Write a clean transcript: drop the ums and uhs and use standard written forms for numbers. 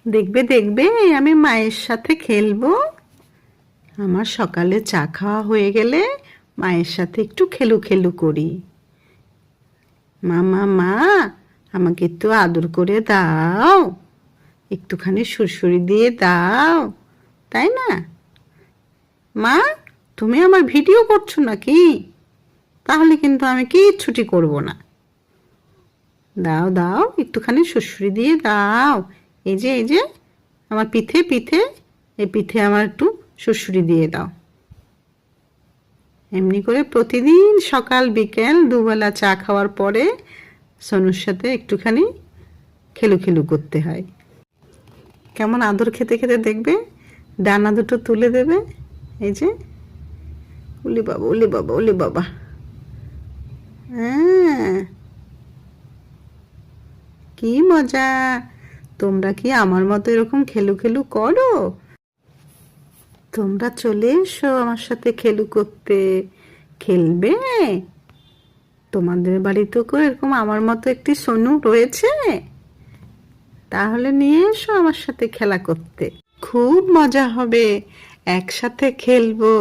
দেখবে দেখবে আমি মায়ের সাথে খেলবো। আমার সকালে চা খাওয়া হয়ে গেলে মায়ের সাথে একটু খেলু খেলু করি। মা, আমাকে একটু আদর করে দাও, একটুখানি সুড়সুড়ি দিয়ে দাও, তাই না? মা, তুমি আমার ভিডিও করছো নাকি? তাহলে কিন্তু আমি কিচ্ছুটি করব না। দাও দাও, একটুখানি সুড়সুড়ি দিয়ে দাও। এই যে আমার পিঠে পিঠে, এই পিঠে আমার একটু সুড়সুড়ি দিয়ে দাও। এমনি করে প্রতিদিন সকাল বিকেল দুবেলা চা খাওয়ার পরে সোনুর সাথে একটুখানি খেলু খেলু করতে হয়। কেমন আদর খেতে খেতে দেখবে ডানা দুটো তুলে দেবে। এই যে, ওলে বাবা ওলে বাবা ওলে বাবা। হ্যাঁ, কি মজা! তোমরা কি আমার মতো এরকম খেলু খেলু করো? তোমরা চলে এসো আমার সাথে খেলু করতে। খেলবে? তোমাদের বাড়িতেও করে এরকম আমার মতো একটি সোনু রয়েছে? তাহলে নিয়ে এসো আমার সাথে খেলা করতে, খুব মজা হবে, একসাথে খেলবো।